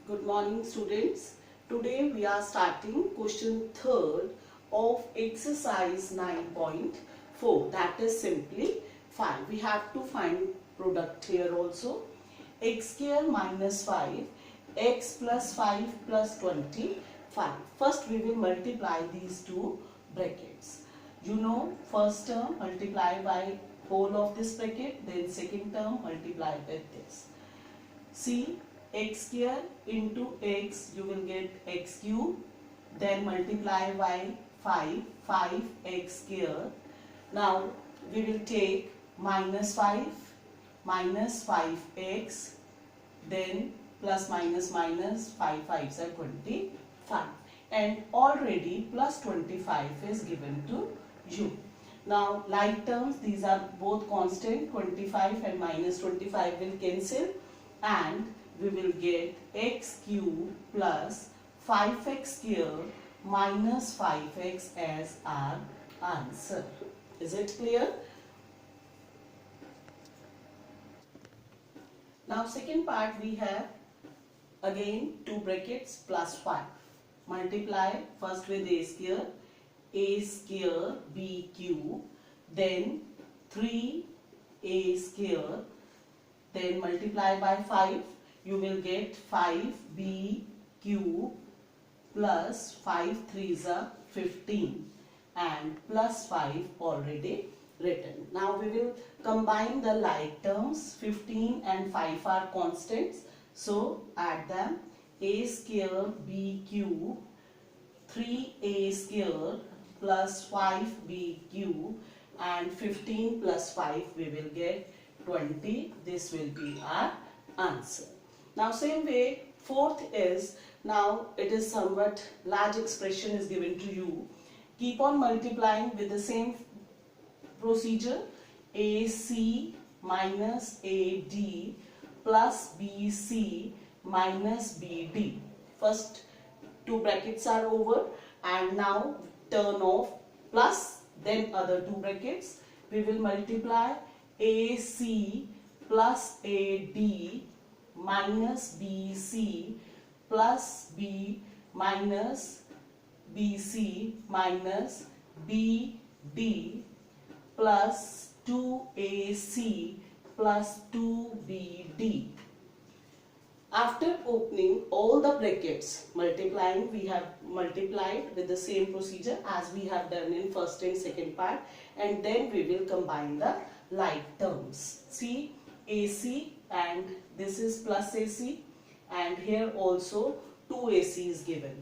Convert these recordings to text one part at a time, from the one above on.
Good morning students. Today we are starting question 3rd of exercise 9.4, that is simply 5. We have to find product here also. X square minus 5, x plus 5 plus 25. First we will multiply these two brackets. You know, first term multiply by whole of this bracket, then second term multiply with this. See, x square into x, you will get x cube, then multiply by 5x square. Now we will take minus 5 minus 5x, then plus minus 5 5s are 25, and already plus 25 is given to you. Now like terms, these are both constant, 25 and minus 25 will cancel, and we will get x cube plus 5x square minus 5x as our answer. Is it clear? Now second part, we have again two brackets plus 5. Multiply first with a square b cube, then 3a square, then multiply by 5, you will get 5b cube plus 5 3s are 15 and plus 5 already written. Now we will combine the like terms. 15 and 5 are constants, so add them. A square b cube 3a square plus 5b cube and 15 plus 5 we will get 20. This will be our answer. Now same way, fourth is, now it is somewhat large expression is given to you. Keep on multiplying with the same procedure. AC minus AD plus BC minus BD. First two brackets are over, and now turn off plus, then other two brackets. We will multiply AC plus AD minus BC plus B minus BC minus BD plus 2AC plus 2BD. After opening all the brackets, multiplying, we have multiplied with the same procedure as we have done in first and second part, and then we will combine the like terms. See, AC and this is plus AC, and here also 2AC is given.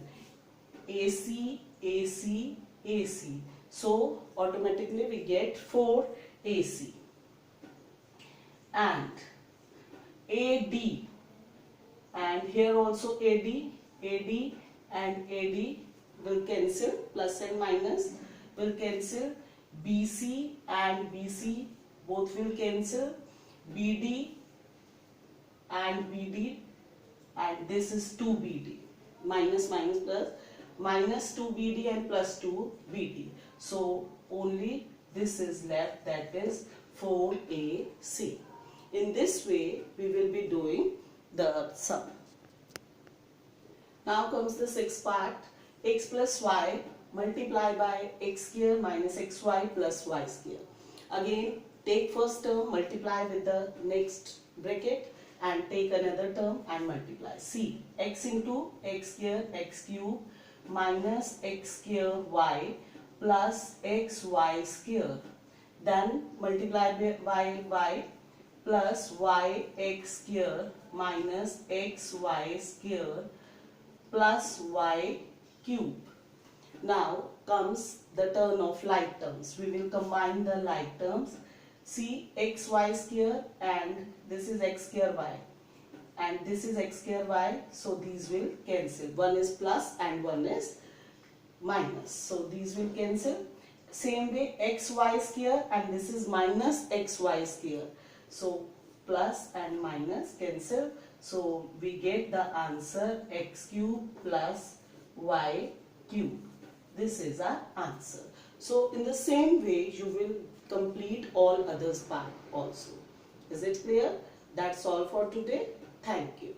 AC, AC, AC. So automatically we get 4AC. And AD, and here also AD, AD and AD will cancel, plus and minus will cancel. BC and BC both will cancel. BD and BD, and this is 2BD, minus minus plus, minus 2BD and plus 2BD. So only this is left, that is 4AC. In this way we will be doing the sum. Now comes the sixth part. X plus y multiply by x square minus xy plus y square. Again, take first term, multiply with the next bracket, and take another term and multiply. See, x into x square x cube minus x square y plus xy square. Then multiply by y plus yx square minus xy square plus y cube. Now comes the turn of like terms. We will combine the like terms. See, xy square and this is x square y, and this is x square y, so these will cancel. One is plus and one is minus, so these will cancel. Same way, xy square and this is minus xy square, so plus and minus cancel, so we get the answer x cube plus y cube. This is our answer. So in the same way you will complete all others part also. Is it clear? That's all for today. Thank you.